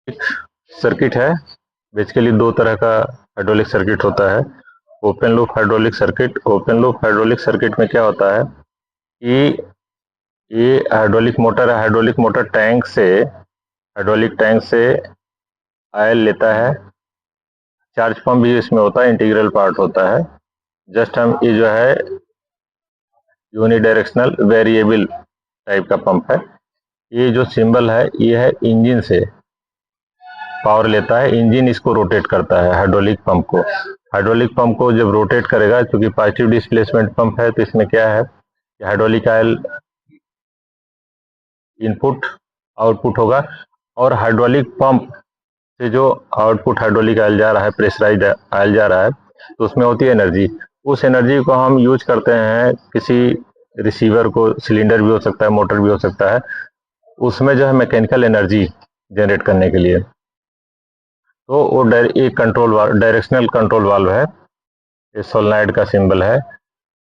एक सर्किट है। बेसिकली दो तरह का हाइड्रोलिक सर्किट होता है। Open loop hydraulic circuit. Open loop hydraulic circuit में क्या होता है कि ये हाइड्रोलिक मोटर है। हाइड्रोलिक मोटर हाइड्रोलिक टैंक से ऑयल लेता है। चार्ज पंप भी इसमें होता है, इंटीग्रल पार्ट होता है। जस्ट हम ये जो है यूनिडायरेक्शनल वेरिएबल टाइप का पंप है। ये जो सिंबल है ये है इंजन से पावर लेता है। इंजन इसको रोटेट करता है हाइड्रोलिक पंप को। हाइड्रोलिक पंप को जब रोटेट करेगा, क्योंकि पॉजिटिव डिस्प्लेसमेंट पंप है, तो इसमें क्या है कि हाइड्रोलिक ऑयल इनपुट आउटपुट होगा, और हाइड्रोलिक पंप से जो आउटपुट हाइड्रोलिक ऑयल जा रहा है, प्रेशराइज्ड ऑयल जा रहा है, तो उसमें होती है एनर्जी। उस एनर्जी को हम यूज करते हैं किसी रिसीवर को, सिलेंडर भी हो सकता है, मोटर भी हो सकता है, उसमें जो है मैकेनिकल एनर्जी जनरेट करने के लिए। तो वो एक डायरेक्शनल कंट्रोल वाल्व है। ये सोलनॉइड का सिंबल है।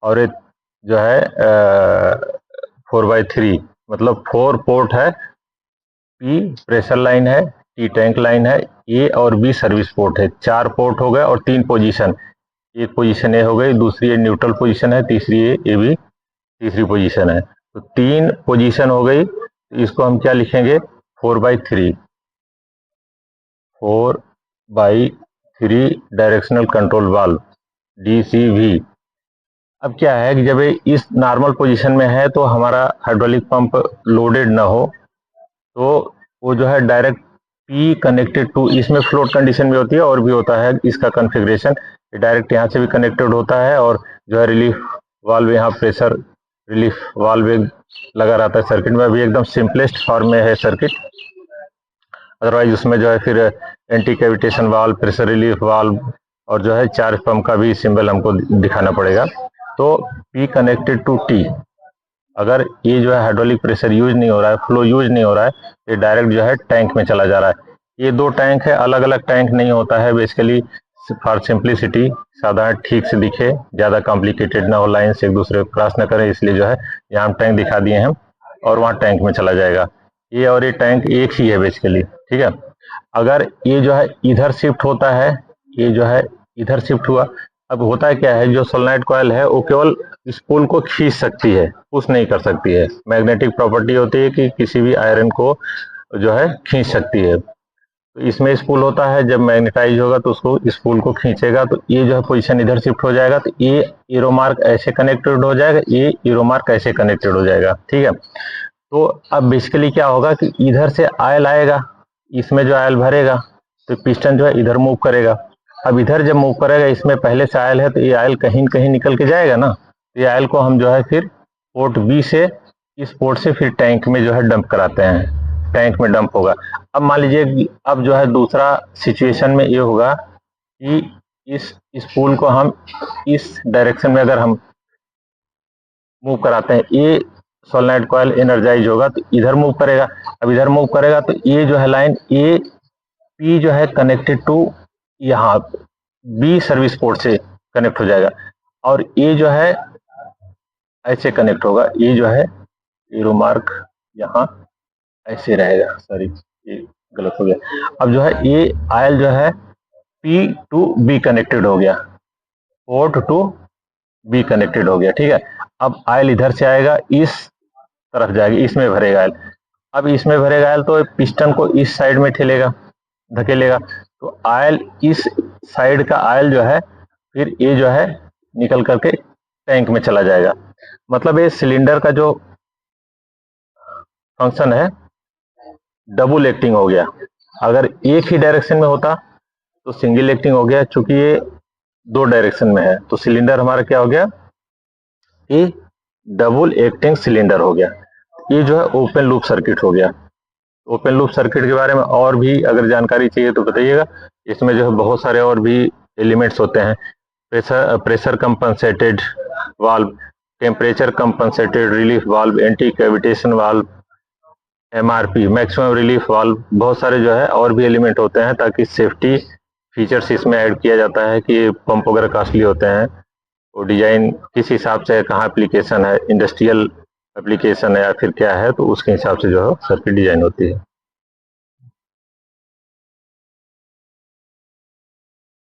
और ये जो है 4/3, मतलब 4 पोर्ट है। पी प्रेशर लाइन है, टी टैंक लाइन है, ए और बी सर्विस पोर्ट है। 4 पोर्ट हो गए और 3 पोजीशन। एक पोजीशन ए हो गई, दूसरी ए न्यूट्रल पोजीशन है, तीसरी ए बी तीसरी पोजीशन है। तो 3 पोजीशन हो गई। तो इसको हम क्या लिखेंगे? 4/3, 4/3 डायरेक्शनल कंट्रोल वाल्व, DCV। अब क्या है कि जब ये इस नॉर्मल पोजीशन में है तो हमारा हाइड्रोलिक पंप लोडेड ना हो, तो वो जो है डायरेक्ट पी कनेक्टेड टू, इसमें फ्लोट कंडीशन भी होती है और भी होता है इसका कॉन्फ़िगरेशन। डायरेक्ट यहाँ से भी कनेक्टेड होता है, और जो है रिलीफ वाल्व, यहाँ प्रेशर रिलीफ वाल्व लगा रहता है सर्किट में। अभी एकदम सिंपलेस्ट फॉर्म में है सर्किट। अदरवाइज उसमें जो है फिर anti cavitation valve, pressure relief valve, और जो है चार्ज पंप का भी सिंबल हमको दिखाना पड़ेगा। तो पी कनेक्टेड टू टी, अगर ये जो है हाइड्रोलिक प्रेशर यूज नहीं हो रहा है, फ्लो यूज नहीं हो रहा है, ये डायरेक्ट जो है टैंक में चला जा रहा है। ये 2 टैंक है, अलग अलग टैंक नहीं होता है। बेसिकली फॉर सिंप्लिसिटी, साधारण ठीक से दिखे, ज़्यादा कॉम्प्लिकेटेड ना हो, लाइन से एक दूसरे को क्रॉस ना करें, इसलिए जो है यहाँ हम टैंक दिखा दिए हैं, और वहाँ टैंक में चला जाएगा। ये और ये टैंक एक ही है बेसिकली, ठीक है। अगर ये जो है इधर शिफ्ट होता है, ये जो है इधर शिफ्ट हुआ, अब होता है क्या है, जो सोलेनॉइड कॉइल है वो केवल स्पूल को खींच सकती है, पुश नहीं कर सकती है। मैग्नेटिक प्रॉपर्टी होती है कि किसी भी आयरन को जो है खींच सकती है। तो इसमें स्पूल होता है, जब मैग्नेटाइज होगा तो उसको स्पूल को खींचेगा, तो ये जो है पोजीशन इधर शिफ्ट हो जाएगा, तो ये एरो मार्क ऐसे कनेक्टेड हो जाएगा, ये एरो मार्क ऐसे कनेक्टेड हो जाएगा, ठीक है। तो अब बेसिकली क्या होगा कि इधर से आयल आएगा, इसमें जो आयल भरेगा, तो पिस्टन जो है इधर मूव करेगा। अब इधर जब मूव करेगा, इसमें पहले से आयल है, तो ये आयल कहीं कहीं निकल के जाएगा ना, तो ये आयल को हम जो है फिर पोर्ट बी से, इस पोर्ट से फिर टैंक में जो है डंप कराते हैं, टैंक में डंप होगा। अब मान लीजिए, अब जो है दूसरा सिचुएशन में ये होगा कि इस स्पूल को हम इस डायरेक्शन में अगर हम मूव कराते हैं, ये सोलेनॉइड कॉइल एनर्जाइज होगा तो इधर मूव करेगा। अब इधर मूव करेगा तो ये जो है लाइन ए पी जो है कनेक्टेड टू यहाँ बी सर्विस पोर्ट से कनेक्ट हो जाएगा, और ये जो है ऐसे कनेक्ट होगा। ये जो है एरो मार्क यहाँ ऐसे रहेगा, सॉरी ये गलत हो गया। अब जो है ये आयल जो है पी टू बी कनेक्टेड हो गया, पोर्ट टू बी कनेक्टेड हो गया, ठीक है। अब आयल इधर से आएगा, इस तरफ जाएगा, इसमें भरेगा आयल। अब इसमें भरेगा आयल तो पिस्टन को इस साइड में ठेलेगा, धकेलेगा, तो आयल इस साइड का आयल जो है फिर ये जो है निकल करके टैंक में चला जाएगा। मतलब ये सिलेंडर का जो फंक्शन है डबल एक्टिंग हो गया। अगर एक ही डायरेक्शन में होता तो सिंगल एक्टिंग हो गया, चूंकि ये 2 डायरेक्शन में है, तो सिलेंडर हमारा क्या हो गया, ये डबल एक्टिंग सिलेंडर हो गया। ये जो है ओपन लूप सर्किट हो गया। ओपन लूप सर्किट के बारे में और भी अगर जानकारी चाहिए तो बताइएगा। इसमें जो है बहुत सारे और भी एलिमेंट्स होते हैं। Pressure compensated valve, temperature compensated relief valve, anti cavitation valve, MRP maximum relief valve, बहुत सारे जो है और भी एलिमेंट होते हैं, ताकि सेफ्टी फीचर्स इसमें ऐड किया जाता है कि पंप वगैरह कॉस्टली होते हैं, वो डिजाइन किस हिसाब से, कहाँ एप्लीकेशन है, इंडस्ट्रियल एप्लीकेशन है या फिर क्या है, तो उसके हिसाब से जो है सर्किट डिजाइन होती है।